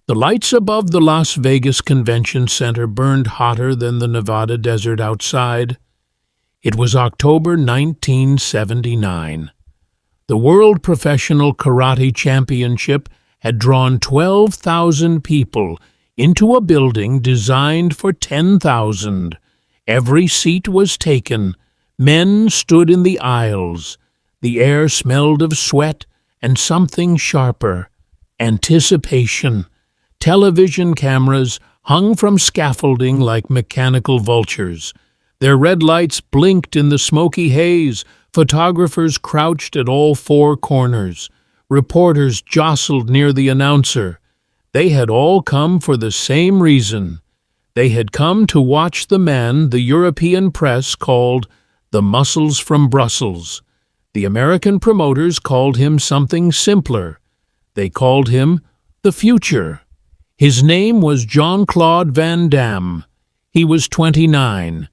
The lights above the Las Vegas Convention Center burned hotter than the Nevada desert outside. It was October 1979. The World Professional Karate Championship had drawn 12,000 people into a building designed for 10,000. Every seat was taken. Men stood in the aisles. The air smelled of sweat and something sharper. Anticipation. Television cameras hung from scaffolding like mechanical vultures. Their red lights blinked in the smoky haze. Photographers crouched at all four corners. Reporters jostled near the announcer. They had all come for the same reason. They had come to watch the man the European press called the Muscles from Brussels. The American promoters called him something simpler. They called him the Future. His name was Jean-Claude Van Damme. He was 29.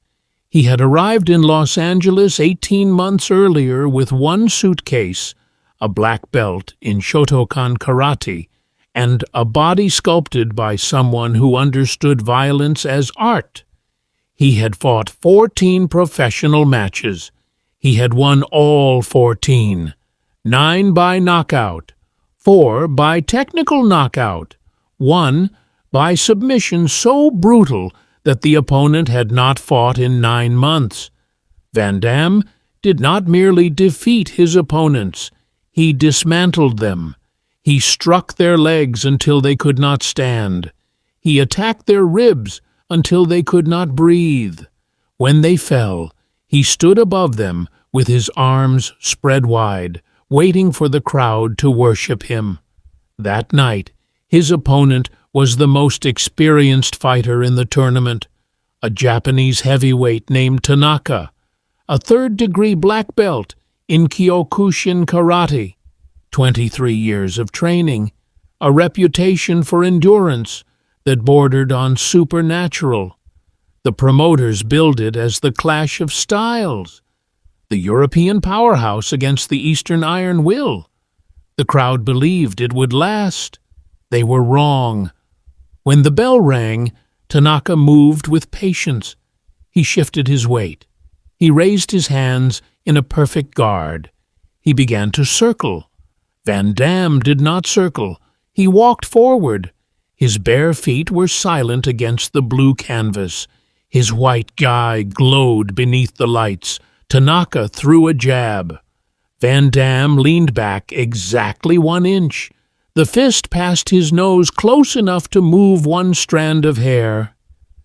He had arrived in Los Angeles 18 months earlier with one suitcase, a black belt in Shotokan Karate, and a body sculpted by someone who understood violence as art. He had fought 14 professional matches. He had won all 14, 9 by knockout, 4 by technical knockout, 1 by submission so brutal that the opponent had not fought in 9 months. Van Damme did not merely defeat his opponents, he dismantled them. He struck their legs until they could not stand. He attacked their ribs until they could not breathe. When they fell, he stood above them with his arms spread wide, waiting for the crowd to worship him. That night, his opponent was the most experienced fighter in the tournament, a Japanese heavyweight named Tanaka, a third-degree black belt in Kyokushin Karate, 23 years of training, a reputation for endurance that bordered on supernatural. The promoters billed it as the clash of styles, the European powerhouse against the Eastern Iron Will. The crowd believed it would last. They were wrong. When the bell rang, Tanaka moved with patience. He shifted his weight. He raised his hands in a perfect guard. He began to circle. Van Damme did not circle. He walked forward. His bare feet were silent against the blue canvas. His white guy glowed beneath the lights. Tanaka threw a jab. Van Damme leaned back exactly 1 inch. The fist passed his nose close enough to move one strand of hair.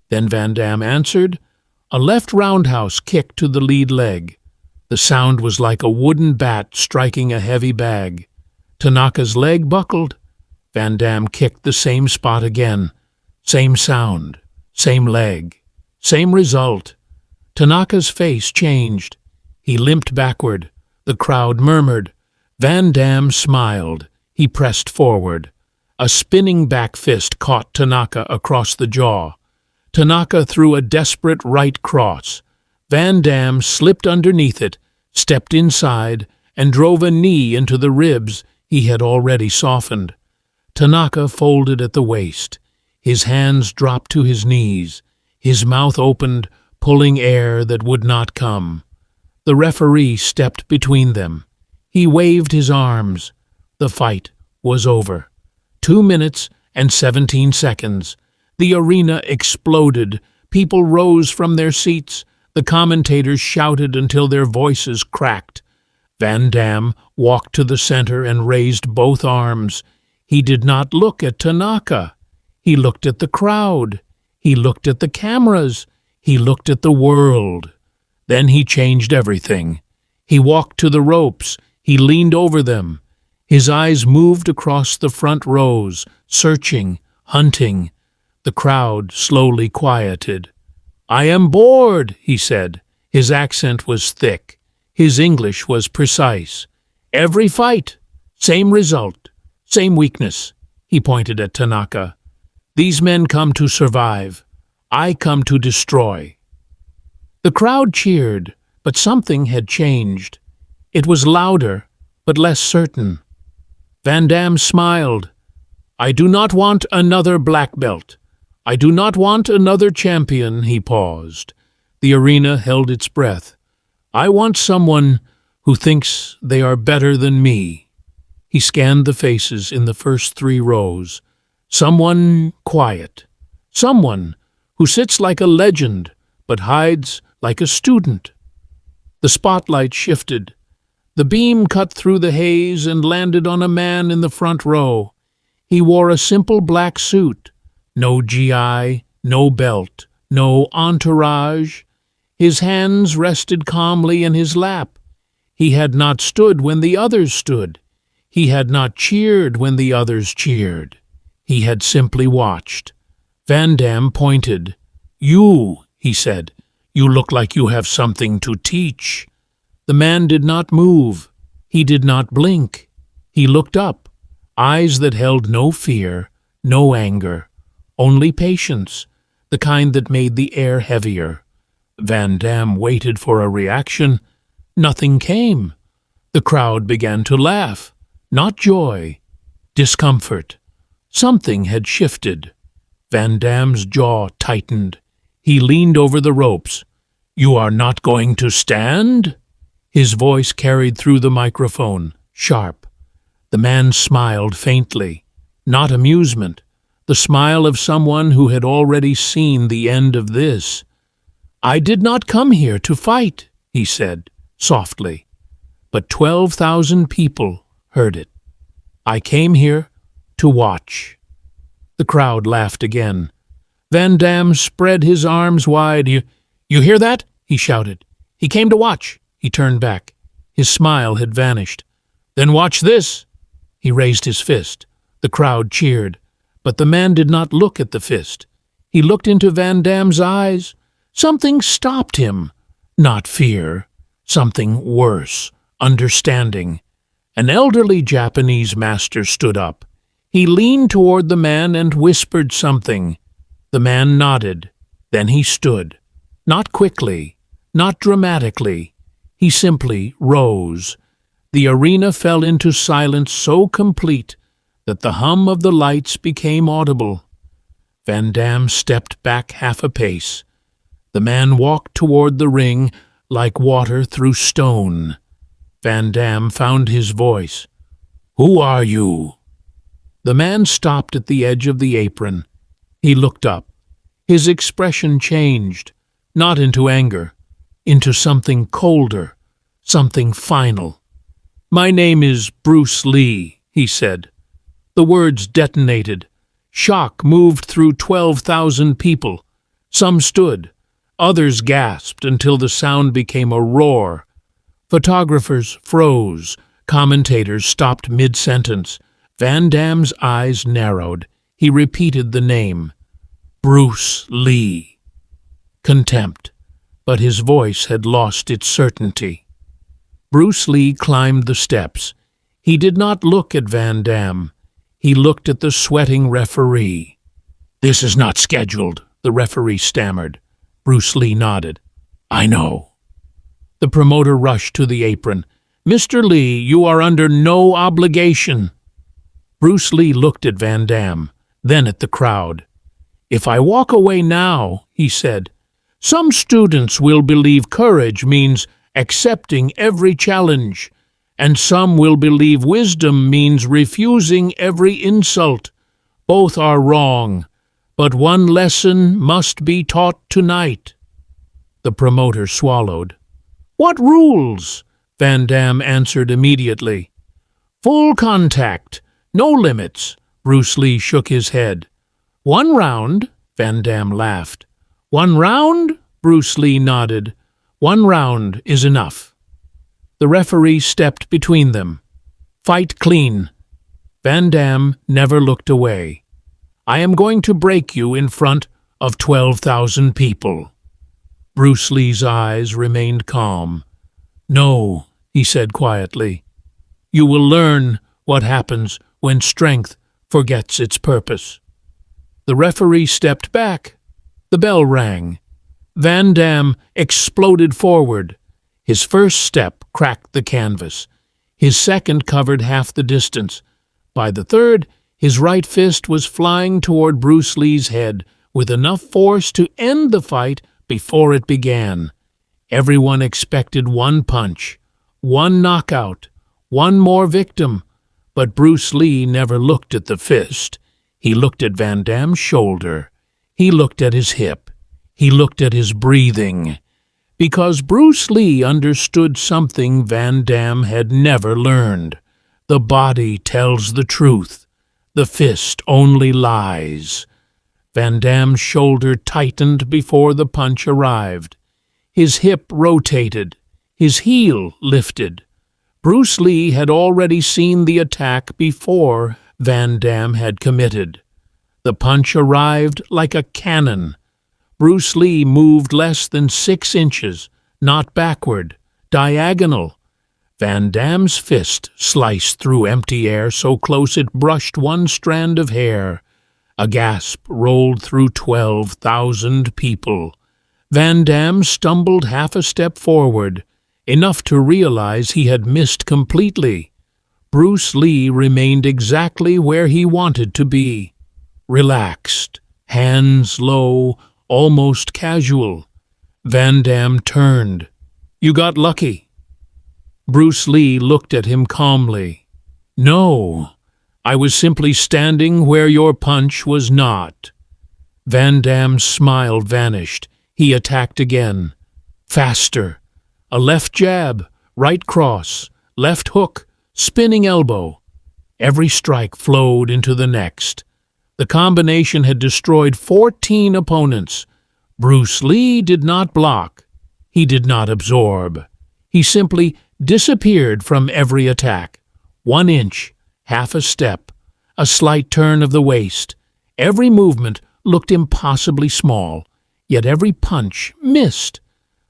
Then Van Damme answered, a left roundhouse kick to the lead leg. The sound was like a wooden bat striking a heavy bag. Tanaka's leg buckled. Van Damme kicked the same spot again. Same sound, same leg, same result. Tanaka's face changed. He limped backward. The crowd murmured. Van Damme smiled. He pressed forward. A spinning back fist caught Tanaka across the jaw. Tanaka threw a desperate right cross. Van Damme slipped underneath it, stepped inside, and drove a knee into the ribs he had already softened. Tanaka folded at the waist. His hands dropped to his knees. His mouth opened, pulling air that would not come. The referee stepped between them. He waved his arms. The fight was over. 2 minutes and 17 seconds. The arena exploded. People rose from their seats. The commentators shouted until their voices cracked. Van Damme walked to the center and raised both arms. He did not look at Tanaka. He looked at the crowd. He looked at the cameras. He looked at the world. Then he changed everything. He walked to the ropes. He leaned over them. His eyes moved across the front rows, searching, hunting. The crowd slowly quieted. "I am bored," he said. His accent was thick. His English was precise. "Every fight, same result, same weakness." He pointed at Tanaka. "These men come to survive. I come to destroy." The crowd cheered, but something had changed. It was louder, but less certain. Van Damme smiled. I do not want another black belt. I do not want another champion, he paused. The arena held its breath. I want someone who thinks they are better than me. He scanned the faces in the first 3 rows. Someone quiet. Someone who sits like a legend but hides like a student. The spotlight shifted. The beam cut through the haze and landed on a man in the front row. He wore a simple black suit. No GI, no belt, no entourage. His hands rested calmly in his lap. He had not stood when the others stood. He had not cheered when the others cheered. He had simply watched. Van Damme pointed. You, he said, you look like you have something to teach. The man did not move. He did not blink. He looked up, eyes that held no fear, no anger, only patience, the kind that made the air heavier. Van Damme waited for a reaction. Nothing came. The crowd began to laugh. Not joy, discomfort. Something had shifted. Van Damme's jaw tightened. He leaned over the ropes. You are not going to stand? His voice carried through the microphone, sharp. The man smiled faintly. Not amusement. The smile of someone who had already seen the end of this. I did not come here to fight, he said, softly. But 12,000 people heard it. I came here to watch. The crowd laughed again. Van Damme spread his arms wide. You hear that? He shouted. He came to watch. He turned back. His smile had vanished. Then watch this. He raised his fist. The crowd cheered. But the man did not look at the fist. He looked into Van Damme's eyes. Something stopped him. Not fear. Something worse. Understanding. An elderly Japanese master stood up. He leaned toward the man and whispered something. The man nodded. Then he stood. Not quickly, not dramatically. He simply rose. The arena fell into silence so complete that the hum of the lights became audible. Van Damme stepped back half a pace. The man walked toward the ring like water through stone. Van Damme found his voice. Who are you? The man stopped at the edge of the apron. He looked up. His expression changed, not into anger, into something colder, something final. My name is Bruce Lee, he said. The words detonated. Shock moved through 12,000 people. Some stood. Others gasped until the sound became a roar. Photographers froze. Commentators stopped mid-sentence. Van Damme's eyes narrowed. He repeated the name. Bruce Lee. Contempt. But his voice had lost its certainty. Bruce Lee climbed the steps. He did not look at Van Damme. He looked at the sweating referee. This is not scheduled, the referee stammered. Bruce Lee nodded. I know. The promoter rushed to the apron. Mr. Lee, you are under no obligation. Bruce Lee looked at Van Damme, then at the crowd. If I walk away now, he said, some students will believe courage means accepting every challenge, and some will believe wisdom means refusing every insult. Both are wrong, but one lesson must be taught tonight. The promoter swallowed. What rules? Van Damme answered immediately. Full contact, no limits. Bruce Lee shook his head. 1 round, Van Damme laughed. 1 round? Bruce Lee nodded. 1 round is enough. The referee stepped between them. Fight clean. Van Damme never looked away. I am going to break you in front of 12,000 people. Bruce Lee's eyes remained calm. No, he said quietly. You will learn what happens when strength forgets its purpose. The referee stepped back. The bell rang. Van Damme exploded forward. His first step cracked the canvas. His second covered half the distance. By the third, His right fist was flying toward Bruce Lee's head with enough force to end the fight before it began. Everyone expected one punch, one knockout, one more victim, but Bruce Lee never looked at the fist. He looked at Van Damme's shoulder. He looked at his hip. He looked at his breathing. Because Bruce Lee understood something Van Damme had never learned. The body tells the truth. The fist only lies. Van Damme's shoulder tightened before the punch arrived. His hip rotated. His heel lifted. Bruce Lee had already seen the attack before Van Damme had committed. The punch arrived like a cannon. Bruce Lee moved less than 6 inches, not backward, diagonal. Van Damme's fist sliced through empty air so close it brushed one strand of hair. A gasp rolled through 12,000 people. Van Damme stumbled half a step forward, enough to realize he had missed completely. Bruce Lee remained exactly where he wanted to be. Relaxed, hands low, almost casual. Van Damme turned. "You got lucky." Bruce Lee looked at him calmly. "No, I was simply standing where your punch was not." Van Damme's smile vanished. He attacked again. Faster. A left jab, right cross, left hook, spinning elbow. Every strike flowed into the next. The combination had destroyed 14 opponents. Bruce Lee did not block. He did not absorb. He simply disappeared from every attack. 1 inch, half a step, a slight turn of the waist. Every movement looked impossibly small, yet every punch missed.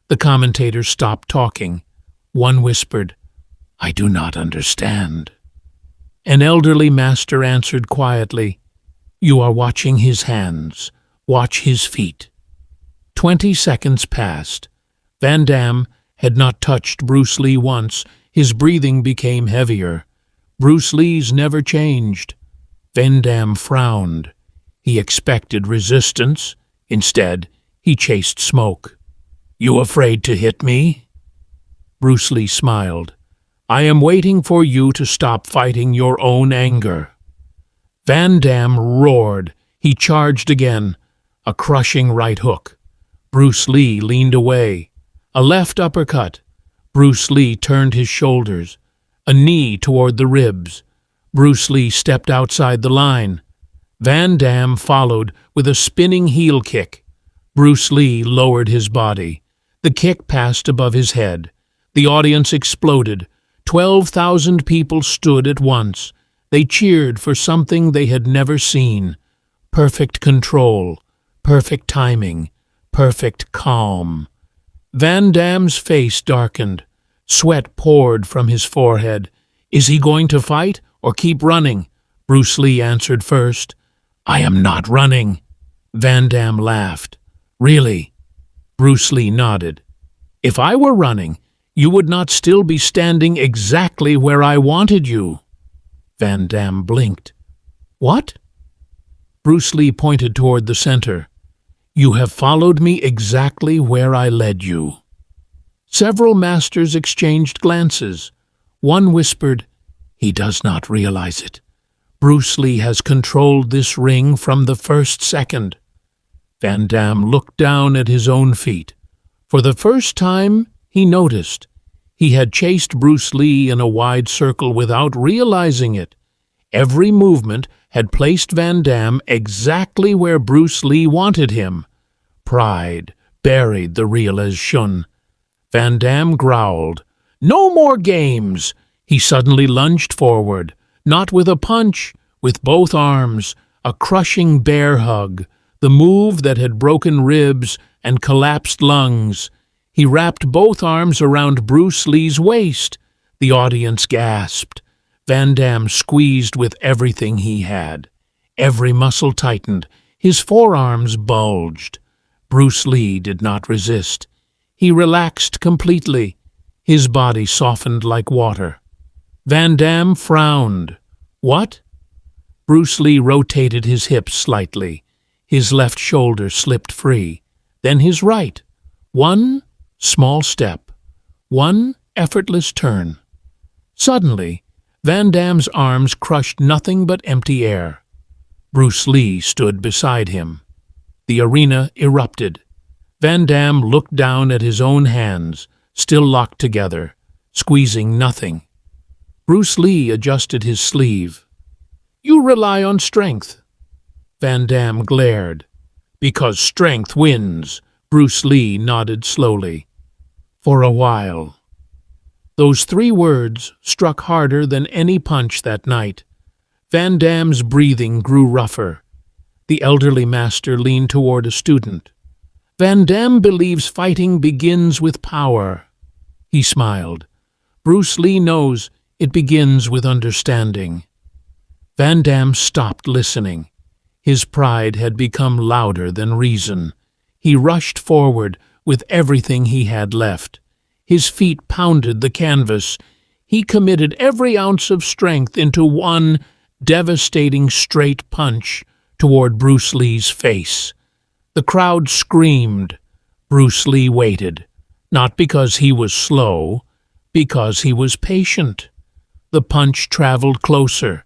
The commentators stopped talking. One whispered, "I do not understand." An elderly master answered quietly, "You are watching his hands. Watch his feet." 20 seconds passed. Van Damme had not touched Bruce Lee once. His breathing became heavier. Bruce Lee's never changed. Van Damme frowned. He expected resistance. Instead, he chased smoke. "You afraid to hit me?" Bruce Lee smiled. "I am waiting for you to stop fighting your own anger." Van Damme roared. He charged again. A crushing right hook. Bruce Lee leaned away. A left uppercut. Bruce Lee turned his shoulders. A knee toward the ribs. Bruce Lee stepped outside the line. Van Damme followed with a spinning heel kick. Bruce Lee lowered his body. The kick passed above his head. The audience exploded. 12,000 people stood at once. They cheered for something they had never seen. Perfect control, perfect timing, perfect calm. Van Damme's face darkened. Sweat poured from his forehead. "Is he going to fight or keep running?" Bruce Lee answered first. "I am not running." Van Damme laughed. "Really?" Bruce Lee nodded. "If I were running, you would not still be standing exactly where I wanted you." Van Damme blinked. "What?" Bruce Lee pointed toward the center. "You have followed me exactly where I led you." Several masters exchanged glances. One whispered, "He does not realize it. Bruce Lee has controlled this ring from the first second." Van Damme looked down at his own feet. For the first time, he noticed. He had chased Bruce Lee in a wide circle without realizing it. Every movement had placed Van Damme exactly where Bruce Lee wanted him. Pride buried the real as Shun. Van Damme growled, "No more games!" He suddenly lunged forward, not with a punch, with both arms, a crushing bear hug, the move that had broken ribs and collapsed lungs. He wrapped both arms around Bruce Lee's waist. The audience gasped. Van Damme squeezed with everything he had. Every muscle tightened. His forearms bulged. Bruce Lee did not resist. He relaxed completely. His body softened like water. Van Damme frowned. "What?" Bruce Lee rotated his hips slightly. His left shoulder slipped free. Then his right. One small step. One effortless turn. Suddenly, Van Damme's arms crushed nothing but empty air. Bruce Lee stood beside him. The arena erupted. Van Damme looked down at his own hands, still locked together, squeezing nothing. Bruce Lee adjusted his sleeve. "You rely on strength." Van Damme glared. "Because strength wins," Bruce Lee nodded slowly. "For a while." Those 3 words struck harder than any punch that night. Van Damme's breathing grew rougher. The elderly master leaned toward a student. "Van Damme believes fighting begins with power." He smiled. "Bruce Lee knows it begins with understanding." Van Damme stopped listening. His pride had become louder than reason. He rushed forward with everything he had left. His feet pounded the canvas. He committed every ounce of strength into one devastating straight punch toward Bruce Lee's face. The crowd screamed. Bruce Lee waited, not because he was slow, because he was patient. The punch traveled closer.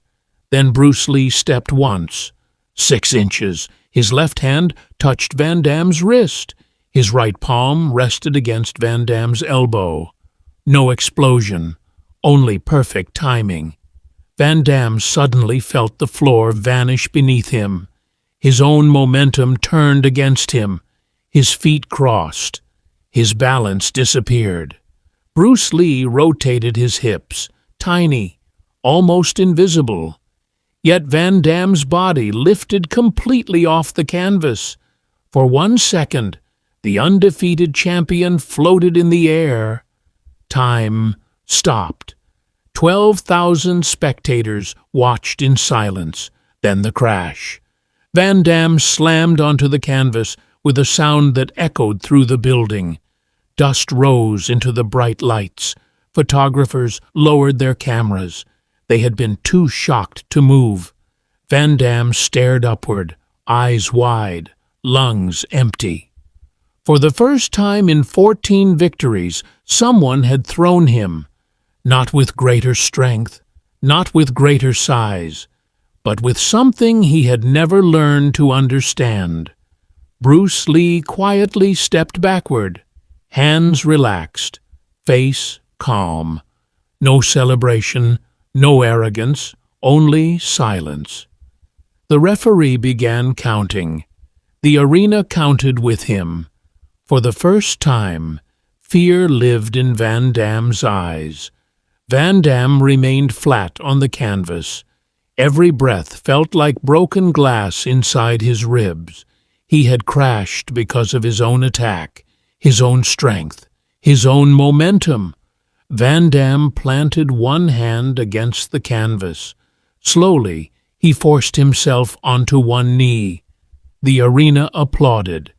Then Bruce Lee stepped once. 6 inches. His left hand touched Van Damme's wrist. His right palm rested against Van Damme's elbow. No explosion, only perfect timing. Van Damme suddenly felt the floor vanish beneath him. His own momentum turned against him. His feet crossed. His balance disappeared. Bruce Lee rotated his hips, tiny, almost invisible. Yet Van Damme's body lifted completely off the canvas. For 1 second, the undefeated champion floated in the air. Time stopped. 12,000 spectators watched in silence. Then the crash. Van Damme slammed onto the canvas with a sound that echoed through the building. Dust rose into the bright lights. Photographers lowered their cameras. They had been too shocked to move. Van Damme stared upward, eyes wide, lungs empty. For the first time in 14 victories, someone had thrown him. Not with greater strength, not with greater size, but with something he had never learned to understand. Bruce Lee quietly stepped backward, hands relaxed, face calm. No celebration, no arrogance, only silence. The referee began counting. The arena counted with him. For the first time, fear lived in Van Damme's eyes. Van Damme remained flat on the canvas. Every breath felt like broken glass inside his ribs. He had crashed because of his own attack, his own strength, his own momentum. Van Damme planted one hand against the canvas. Slowly, he forced himself onto one knee. The arena applauded.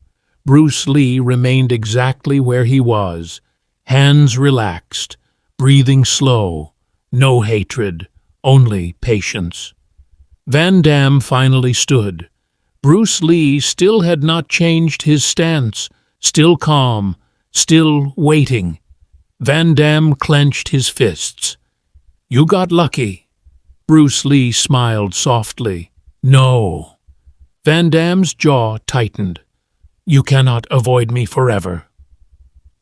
Bruce Lee remained exactly where he was, hands relaxed, breathing slow, no hatred, only patience. Van Damme finally stood. Bruce Lee still had not changed his stance, still calm, still waiting. Van Damme clenched his fists. "You got lucky." Bruce Lee smiled softly. "No." Van Damme's jaw tightened. "You cannot avoid me forever."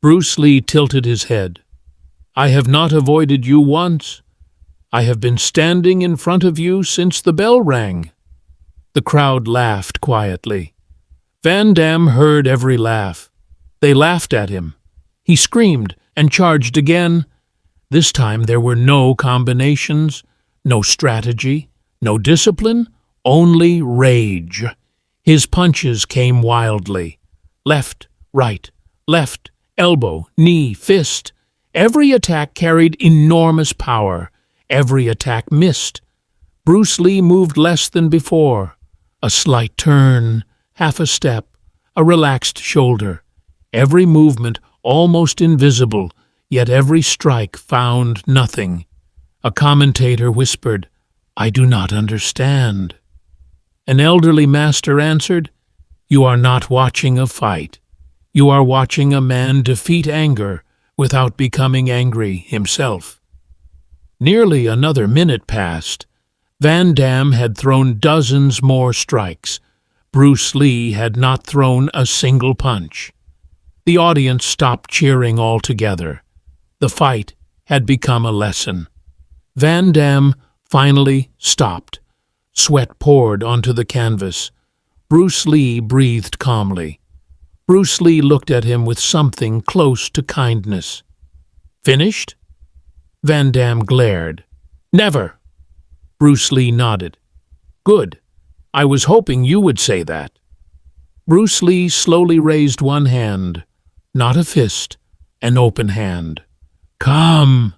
Bruce Lee tilted his head. "I have not avoided you once. I have been standing in front of you since the bell rang." The crowd laughed quietly. Van Damme heard every laugh. They laughed at him. He screamed and charged again. This time there were no combinations, no strategy, no discipline, only rage. His punches came wildly. Left, right, left, elbow, knee, fist. Every attack carried enormous power. Every attack missed. Bruce Lee moved less than before. A slight turn, half a step, a relaxed shoulder. Every movement almost invisible, yet every strike found nothing. A commentator whispered, "I do not understand." An elderly master answered, "You are not watching a fight. You are watching a man defeat anger without becoming angry himself." Nearly another minute passed. Van Damme had thrown dozens more strikes. Bruce Lee had not thrown a single punch. The audience stopped cheering altogether. The fight had become a lesson. Van Damme finally stopped. Sweat poured onto the canvas. Bruce Lee breathed calmly. Bruce Lee looked at him with something close to kindness. "Finished?" Van Damme glared. "Never." Bruce Lee nodded. "Good. I was hoping you would say that." Bruce Lee slowly raised one hand, not a fist, an open hand. "Come!"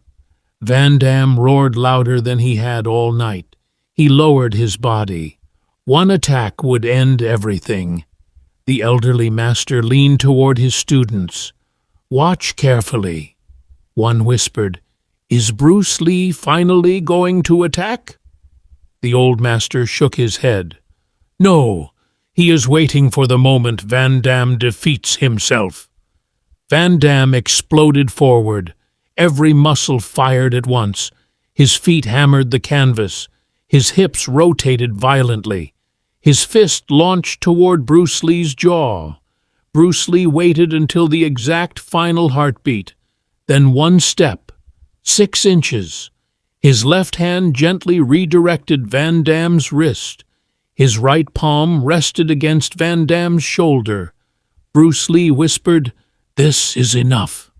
Van Damme roared louder than he had all night. He lowered his body. One attack would end everything. The elderly master leaned toward his students. "Watch carefully." One whispered, "Is Bruce Lee finally going to attack?" The old master shook his head. "No, he is waiting for the moment Van Damme defeats himself." Van Damme exploded forward. Every muscle fired at once. His feet hammered the canvas. His hips rotated violently. His fist launched toward Bruce Lee's jaw. Bruce Lee waited until the exact final heartbeat. Then one step, 6 inches. His left hand gently redirected Van Damme's wrist. His right palm rested against Van Damme's shoulder. Bruce Lee whispered, "This is enough."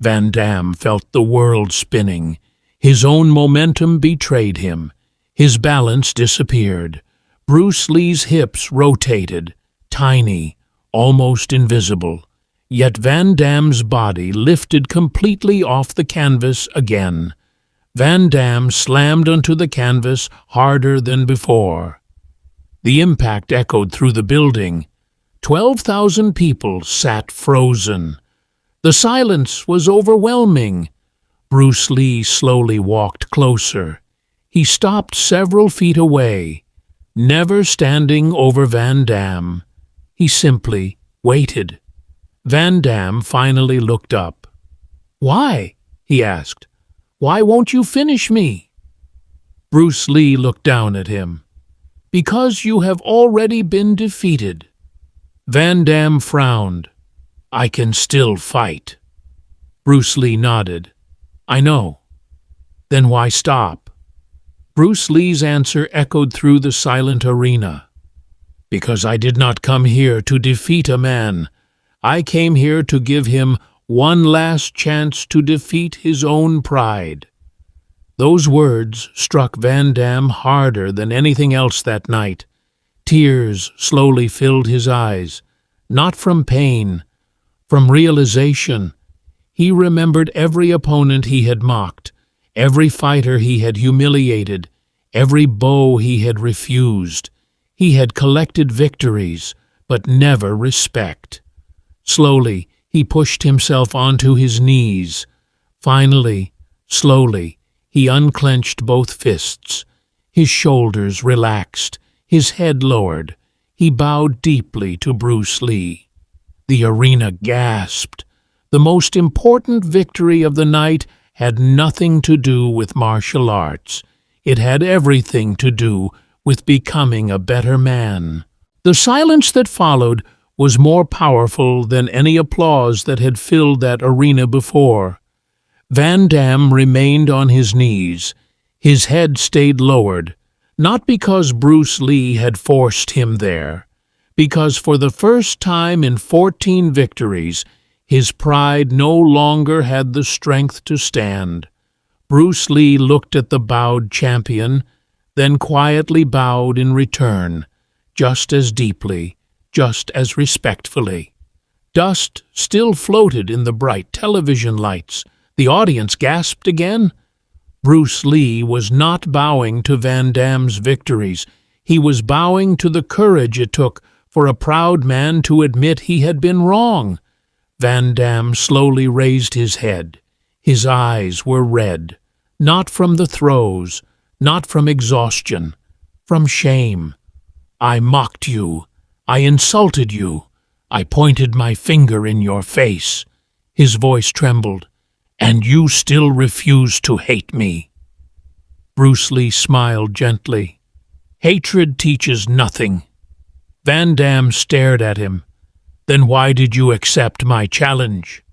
Van Damme felt the world spinning. His own momentum betrayed him. His balance disappeared. Bruce Lee's hips rotated, tiny, almost invisible. Yet Van Damme's body lifted completely off the canvas again. Van Damme slammed onto the canvas harder than before. The impact echoed through the building. 12,000 people sat frozen. The silence was overwhelming. Bruce Lee slowly walked closer. He stopped several feet away, never standing over Van Damme. He simply waited. Van Damme finally looked up. "Why?" he asked. "Why won't you finish me?" Bruce Lee looked down at him. "Because you have already been defeated." Van Damme frowned. "I can still fight." Bruce Lee nodded. "I know." "Then why stop?" Bruce Lee's answer echoed through the silent arena. "Because I did not come here to defeat a man. I came here to give him one last chance to defeat his own pride." Those words struck Van Damme harder than anything else that night. Tears slowly filled his eyes, not from pain, from realization. He remembered every opponent he had mocked, every fighter he had humiliated, every bow he had refused. He had collected victories, but never respect. Slowly, he pushed himself onto his knees. Finally, slowly, he unclenched both fists. His shoulders relaxed, his head lowered. He bowed deeply to Bruce Lee. The arena gasped. The most important victory of the night had nothing to do with martial arts. It had everything to do with becoming a better man. The silence that followed was more powerful than any applause that had filled that arena before. Van Damme remained on his knees. His head stayed lowered, not because Bruce Lee had forced him there, because for the first time in 14 victories, his pride no longer had the strength to stand. Bruce Lee looked at the bowed champion, then quietly bowed in return, just as deeply, just as respectfully. Dust still floated in the bright television lights. The audience gasped again. Bruce Lee was not bowing to Van Damme's victories. He was bowing to the courage it took for a proud man to admit he had been wrong. Van Damme slowly raised his head. His eyes were red, not from the throes, not from exhaustion, from shame. I mocked you. I insulted you. I pointed my finger in your face." His voice trembled. "And you still refuse to hate me." Bruce Lee smiled gently. "Hatred teaches nothing." Van Damme stared at him. "Then why did you accept my challenge?"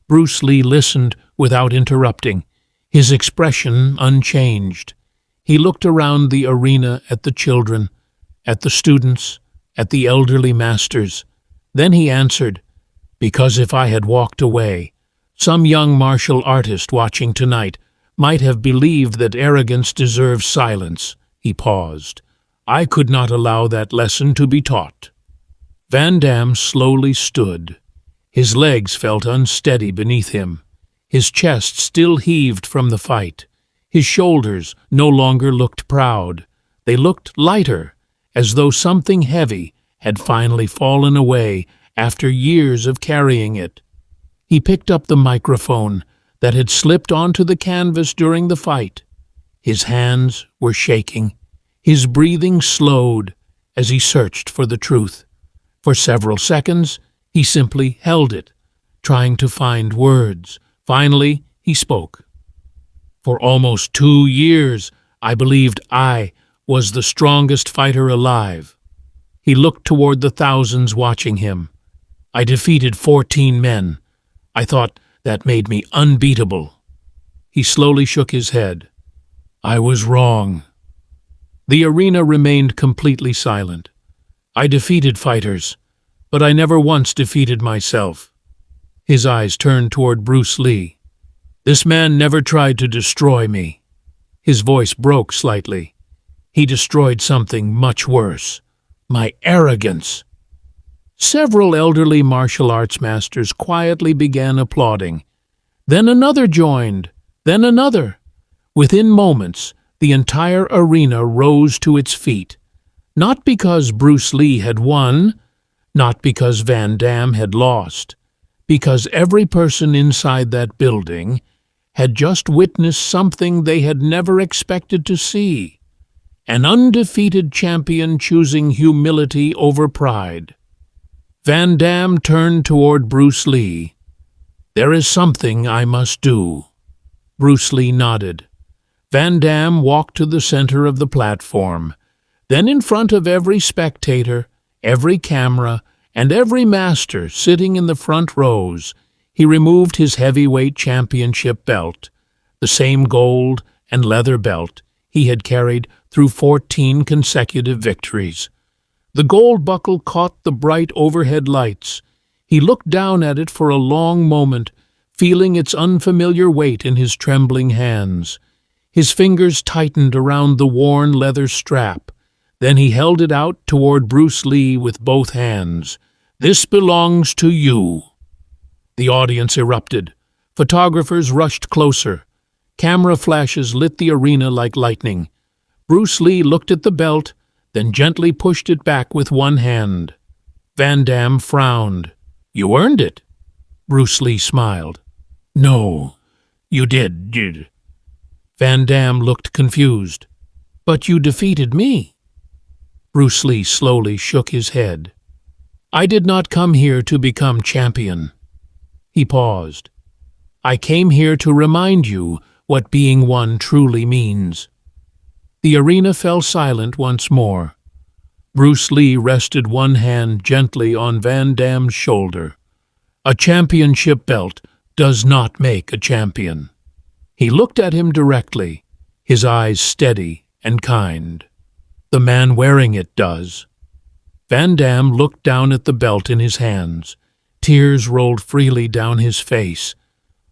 Bruce Lee listened without interrupting, his expression unchanged. He looked around the arena at the children, at the students, at the elderly masters. Then he answered, "Because if I had walked away, some young martial artist watching tonight might have believed that arrogance deserves silence." He paused. "I could not allow that lesson to be taught." Van Damme slowly stood. His legs felt unsteady beneath him. His chest still heaved from the fight. His shoulders no longer looked proud. They looked lighter, as though something heavy had finally fallen away after years of carrying it. He picked up the microphone that had slipped onto the canvas during the fight. His hands were shaking. His breathing slowed as he searched for the truth. For several seconds, he simply held it, trying to find words. Finally, he spoke. "For almost 2 years, I believed I was the strongest fighter alive." He looked toward the thousands watching him. "I defeated 14 men. I thought that made me unbeatable." He slowly shook his head. "I was wrong." The arena remained completely silent. "I defeated fighters, but I never once defeated myself." His eyes turned toward Bruce Lee. "This man never tried to destroy me." His voice broke slightly. "He destroyed something much worse. My arrogance." Several elderly martial arts masters quietly began applauding. Then another joined, then another. Within moments, the entire arena rose to its feet. Not because Bruce Lee had won, not because Van Damme had lost, because every person inside that building had just witnessed something they had never expected to see. An undefeated champion choosing humility over pride. Van Damme turned toward Bruce Lee. "There is something I must do." Bruce Lee nodded. Van Damme walked to the center of the platform. Then in front of every spectator, every camera, and every master sitting in the front rows, he removed his heavyweight championship belt, the same gold and leather belt he had carried through 14 consecutive victories. The gold buckle caught the bright overhead lights. He looked down at it for a long moment, feeling its unfamiliar weight in his trembling hands. His fingers tightened around the worn leather strap. Then he held it out toward Bruce Lee with both hands. "This belongs to you." The audience erupted. Photographers rushed closer. Camera flashes lit the arena like lightning. Bruce Lee looked at the belt, then gently pushed it back with one hand. Van Damme frowned. "You earned it." Bruce Lee smiled. "No, you did. Van Damme looked confused. "But you defeated me." Bruce Lee slowly shook his head. "I did not come here to become champion." He paused. "I came here to remind you what being one truly means." The arena fell silent once more. Bruce Lee rested one hand gently on Van Damme's shoulder. "A championship belt does not make a champion." He looked at him directly, his eyes steady and kind. "The man wearing it does." Van Damme looked down at the belt in his hands. Tears rolled freely down his face.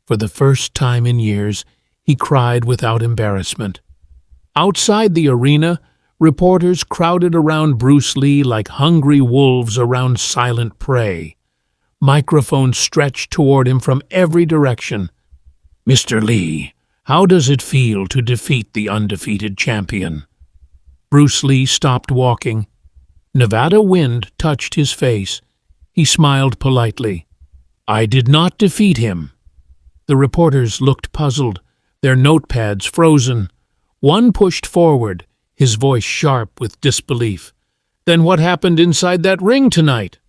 For the first time in years, he cried without embarrassment. Outside the arena, reporters crowded around Bruce Lee like hungry wolves around silent prey. Microphones stretched toward him from every direction. "Mr. Lee, how does it feel to defeat the undefeated champion?" Bruce Lee stopped walking. Nevada wind touched his face. He smiled politely. "I did not defeat him." The reporters looked puzzled, their notepads frozen. One pushed forward, his voice sharp with disbelief. Then what happened inside that ring tonight?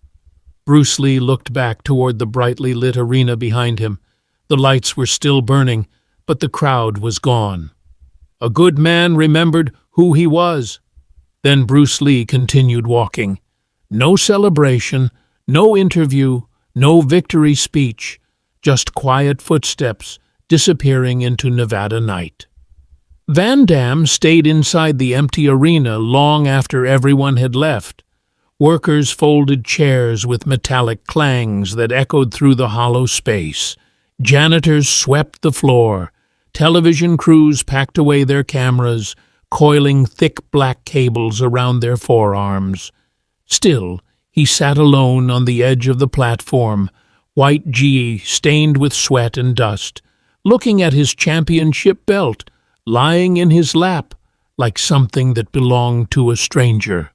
Bruce Lee looked back toward the brightly lit arena behind him. The lights were still burning, but the crowd was gone. A good man remembered who he was. Then Bruce Lee continued walking. No celebration, no interview, no victory speech, just quiet footsteps disappearing into Nevada night. Van Damme stayed inside the empty arena long after everyone had left. Workers folded chairs with metallic clangs that echoed through the hollow space. Janitors swept the floor. Television crews packed away their cameras, coiling thick black cables around their forearms. Still, he sat alone on the edge of the platform, white gi stained with sweat and dust, looking at his championship belt lying in his lap like something that belonged to a stranger.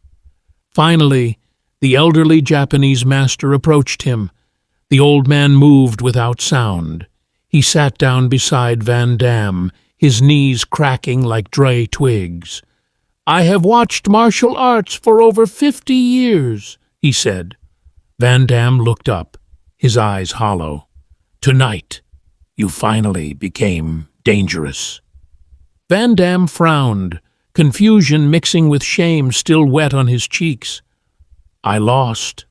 Finally, the elderly Japanese master approached him. The old man moved without sound. He sat down beside Van Damme, his knees cracking like dry twigs. "I have watched martial arts for over 50 years, he said. Van Damme looked up, his eyes hollow. "Tonight, you finally became dangerous." Van Damme frowned, confusion mixing with shame still wet on his cheeks. "I lost."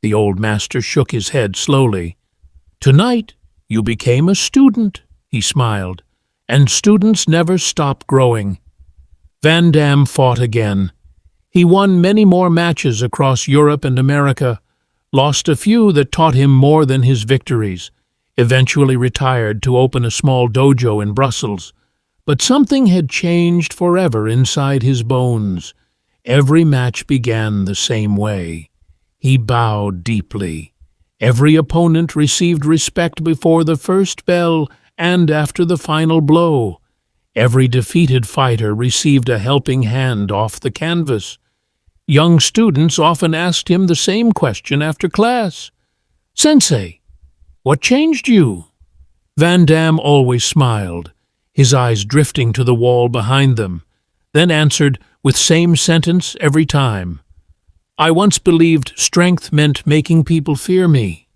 The old master shook his head slowly. "Tonight, you became a student," he smiled, "and students never stop growing." Van Damme fought again. He won many more matches across Europe and America, lost a few that taught him more than his victories, eventually retired to open a small dojo in Brussels. But something had changed forever inside his bones. Every match began the same way. He bowed deeply. Every opponent received respect before the first bell and after the final blow. Every defeated fighter received a helping hand off the canvas. Young students often asked him the same question after class. "Sensei, what changed you?" Van Damme always smiled, his eyes drifting to the wall behind them, then answered with same sentence every time. "I once believed strength meant making people fear me."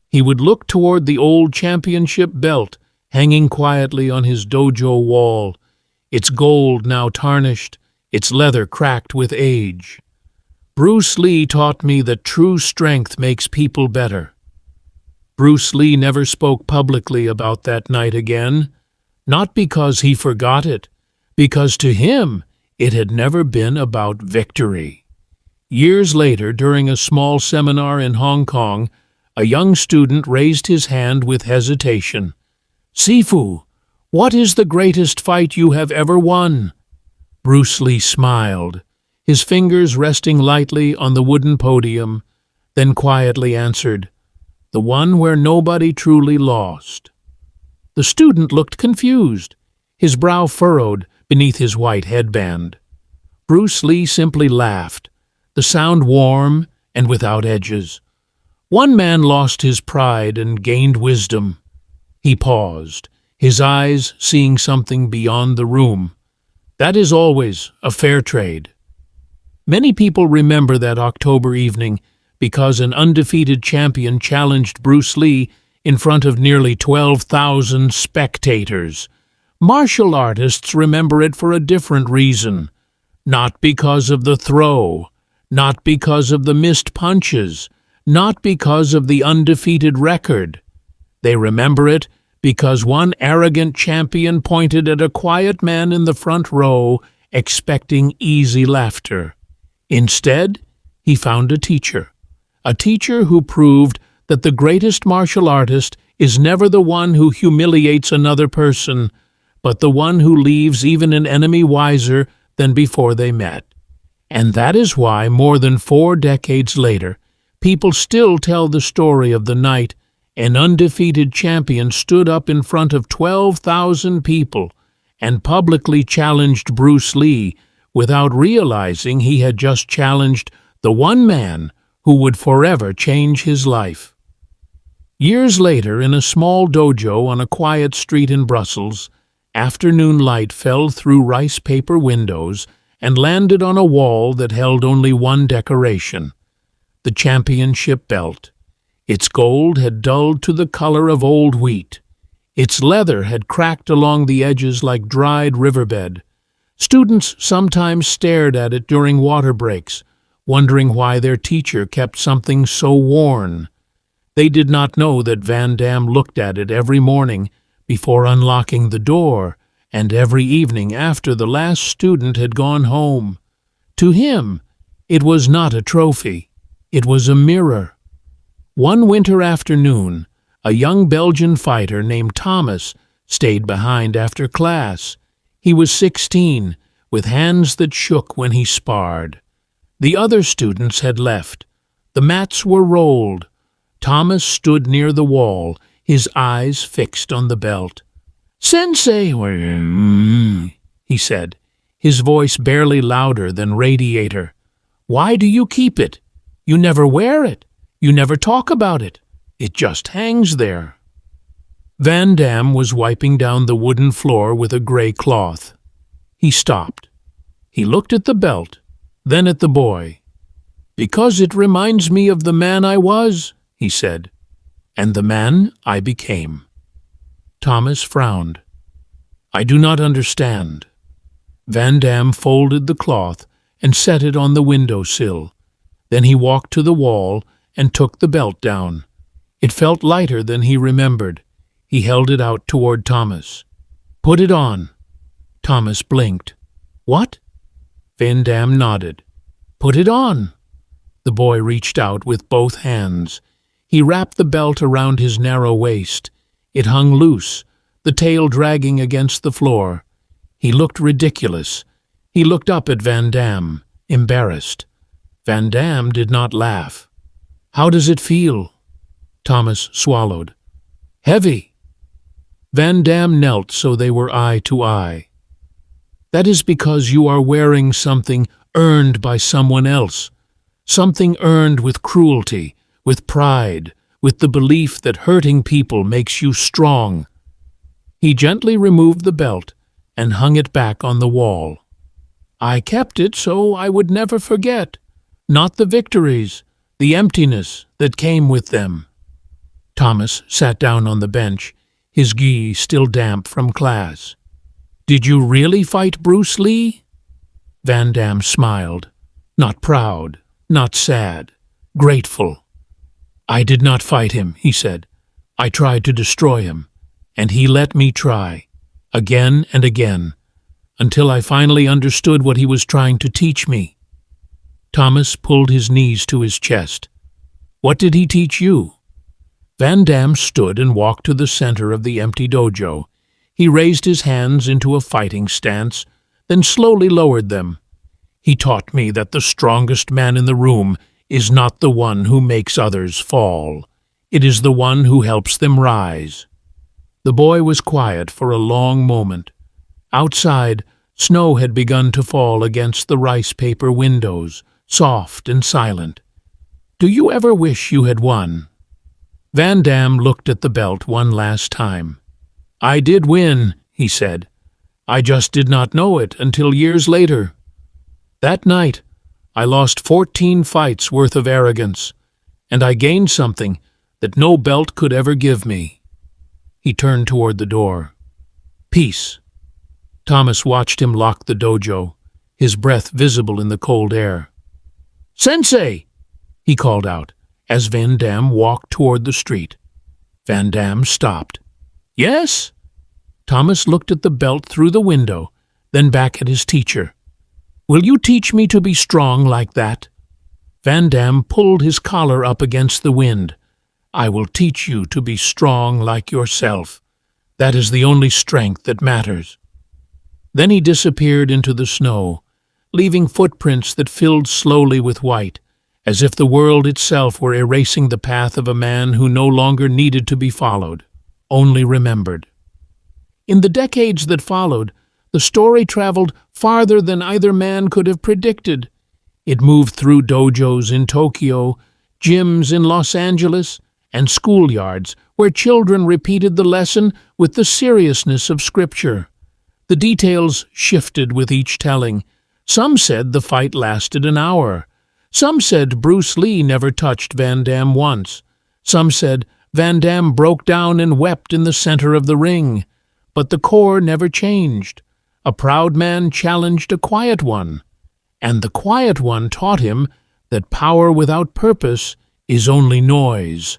He would look toward the old championship belt hanging quietly on his dojo wall, its gold now tarnished, its leather cracked with age. "Bruce Lee taught me that true strength makes people better." Bruce Lee never spoke publicly about that night again, not because he forgot it, because to him it had never been about victory. Years later, during a small seminar in Hong Kong, a young student raised his hand with hesitation. "Sifu, what is the greatest fight you have ever won?" Bruce Lee smiled, his fingers resting lightly on the wooden podium, then quietly answered, "The one where nobody truly lost." The student looked confused, his brow furrowed beneath his white headband. Bruce Lee simply laughed, the sound warm and without edges. "One man lost his pride and gained wisdom." He paused, his eyes seeing something beyond the room. "That is always a fair trade." Many people remember that October evening because an undefeated champion challenged Bruce Lee in front of nearly 12,000 spectators. Martial artists remember it for a different reason. Not because of the throw, not because of the missed punches, not because of the undefeated record. They remember it because one arrogant champion pointed at a quiet man in the front row, expecting easy laughter. Instead, he found a teacher who proved that the greatest martial artist is never the one who humiliates another person, but the one who leaves even an enemy wiser than before they met. And that is why, more than 4 decades later, people still tell the story of the night an undefeated champion stood up in front of 12,000 people and publicly challenged Bruce Lee without realizing he had just challenged the one man who would forever change his life. Years later, in a small dojo on a quiet street in Brussels, afternoon light fell through rice paper windows and landed on a wall that held only one decoration, the championship belt. Its gold had dulled to the color of old wheat. Its leather had cracked along the edges like dried riverbed. Students sometimes stared at it during water breaks, wondering why their teacher kept something so worn. They did not know that Van Damme looked at it every morning before unlocking the door, and every evening after the last student had gone home. To him, it was not a trophy. It was a mirror. One winter afternoon, a young Belgian fighter named Thomas stayed behind after class. He was 16, with hands that shook when he sparred. The other students had left. The mats were rolled. Thomas stood near the wall, his eyes fixed on the belt. "Sensei," he said, his voice barely louder than radiator. "Why do you keep it? You never wear it. You never talk about it. It just hangs there." Van Damme was wiping down the wooden floor with a gray cloth. He stopped. He looked at the belt, then at the boy. "Because it reminds me of the man I was," he said, "and the man I became." Thomas frowned. "I do not understand." Van Damme folded the cloth and set it on the window-sill. Then he walked to the wall and took the belt down. It felt lighter than he remembered. He held it out toward Thomas. "Put it on." Thomas blinked. "What?" Van Damme nodded. "Put it on." The boy reached out with both hands. He wrapped the belt around his narrow waist. It hung loose, the tail dragging against the floor. He looked ridiculous. He looked up at Van Damme, embarrassed. Van Damme did not laugh. "How does it feel?" Thomas swallowed. "Heavy." Van Damme knelt so they were eye to eye. "That is because you are wearing something earned by someone else, something earned with cruelty, with pride, with the belief that hurting people makes you strong." He gently removed the belt and hung it back on the wall. "I kept it so I would never forget, not the victories, the emptiness that came with them." Thomas sat down on the bench, his gi still damp from class. "Did you really fight Bruce Lee?" Van Damme smiled, not proud, not sad, grateful. "I did not fight him," he said. "I tried to destroy him, and he let me try, again and again, until I finally understood what he was trying to teach me." Thomas pulled his knees to his chest. "What did he teach you?" Van Damme stood and walked to the center of the empty dojo. He raised his hands into a fighting stance, then slowly lowered them. "He taught me that the strongest man in the room is not the one who makes others fall. It is the one who helps them rise." The boy was quiet for a long moment. Outside, snow had begun to fall against the rice paper windows, soft and silent. "Do you ever wish you had won?" Van Damme looked at the belt one last time. "I did win," he said. "I just did not know it until years later. That night, I lost 14 fights worth of arrogance, and I gained something that no belt could ever give me." He turned toward the door. "Peace." Thomas watched him lock the dojo, his breath visible in the cold air. "Sensei!" he called out, as Van Damme walked toward the street. Van Damme stopped. "Yes?" Thomas looked at the belt through the window, then back at his teacher. "Will you teach me to be strong like that?" Van Damme pulled his collar up against the wind. "I will teach you to be strong like yourself. That is the only strength that matters." Then he disappeared into the snow, leaving footprints that filled slowly with white, as if the world itself were erasing the path of a man who no longer needed to be followed, only remembered. In the decades that followed, the story traveled farther than either man could have predicted. It moved through dojos in Tokyo, gyms in Los Angeles, and schoolyards where children repeated the lesson with the seriousness of Scripture. The details shifted with each telling, Some said the fight lasted an hour. Some said Bruce Lee never touched Van Damme once. Some said Van Damme broke down and wept in the center of the ring. But the core never changed. A proud man challenged a quiet one, and the quiet one taught him that power without purpose is only noise.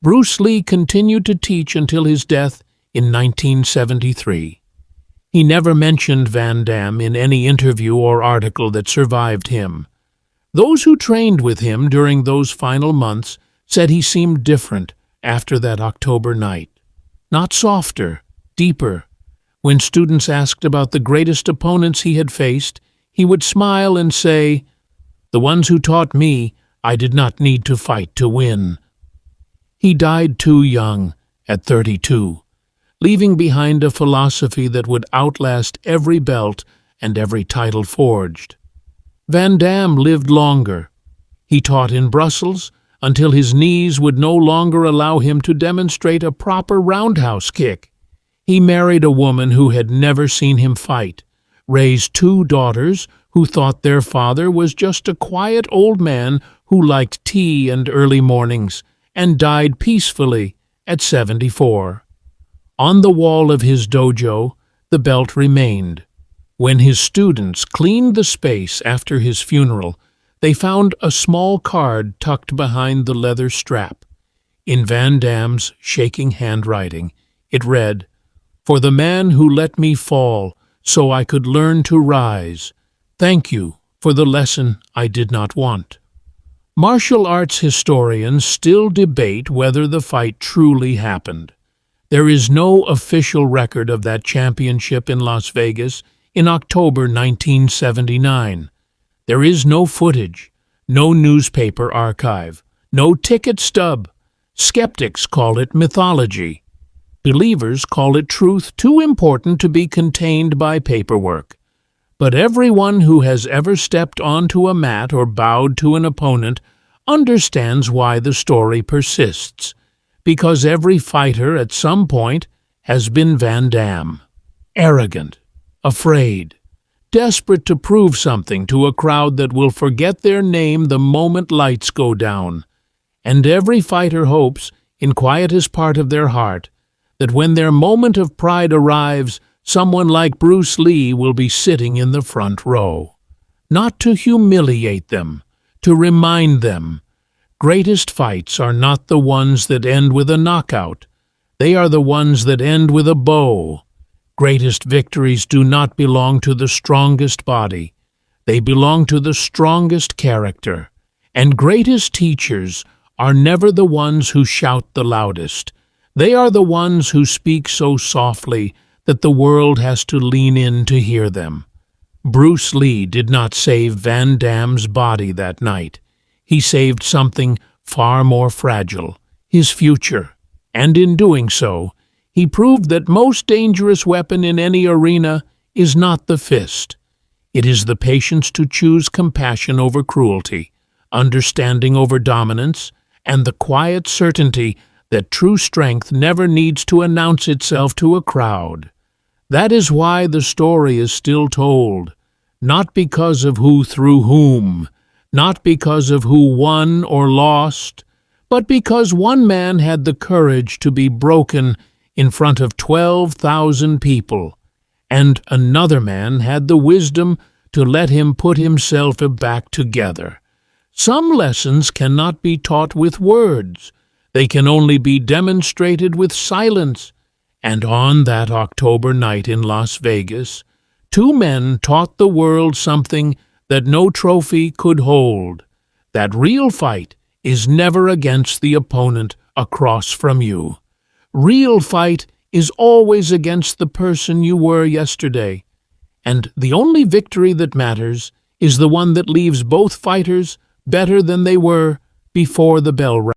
Bruce Lee continued to teach until his death in 1973. He never mentioned Van Damme in any interview or article that survived him. Those who trained with him during those final months said he seemed different after that October night. Not softer, deeper. When students asked about the greatest opponents he had faced, he would smile and say, "The ones who taught me, I did not need to fight to win." He died too young, at 32, leaving behind a philosophy that would outlast every belt and every title forged. Van Damme lived longer. He taught in Brussels until his knees would no longer allow him to demonstrate a proper roundhouse kick. He married a woman who had never seen him fight, raised 2 daughters who thought their father was just a quiet old man who liked tea and early mornings, and died peacefully at 74. On the wall of his dojo, the belt remained. When his students cleaned the space after his funeral, they found a small card tucked behind the leather strap. In Van Damme's shaking handwriting, it read, "For the man who let me fall so I could learn to rise, thank you for the lesson I did not want." Martial arts historians still debate whether the fight truly happened. There is no official record of that championship in Las Vegas in October 1979. There is no footage, no newspaper archive, no ticket stub. Skeptics call it mythology. Believers call it truth too important to be contained by paperwork. But everyone who has ever stepped onto a mat or bowed to an opponent understands why the story persists, because every fighter at some point has been Van Damme. Arrogant, afraid, desperate to prove something to a crowd that will forget their name the moment lights go down. And every fighter hopes, in quietest part of their heart, that when their moment of pride arrives, someone like Bruce Lee will be sitting in the front row. Not to humiliate them, to remind them, greatest fights are not the ones that end with a knockout. They are the ones that end with a bow. Greatest victories do not belong to the strongest body. They belong to the strongest character. And greatest teachers are never the ones who shout the loudest. They are the ones who speak so softly that the world has to lean in to hear them. Bruce Lee did not save Van Damme's body that night. He saved something far more fragile, his future. And in doing so, he proved that most dangerous weapon in any arena is not the fist. It is the patience to choose compassion over cruelty, understanding over dominance, and the quiet certainty that true strength never needs to announce itself to a crowd. That is why the story is still told, not because of who threw whom, not because of who won or lost, but because one man had the courage to be broken in front of 12,000 people, and another man had the wisdom to let him put himself back together. Some lessons cannot be taught with words. They can only be demonstrated with silence. And on that October night in Las Vegas, 2 men taught the world something that no trophy could hold. That real fight is never against the opponent across from you. Real fight is always against the person you were yesterday. And the only victory that matters is the one that leaves both fighters better than they were before the bell rang.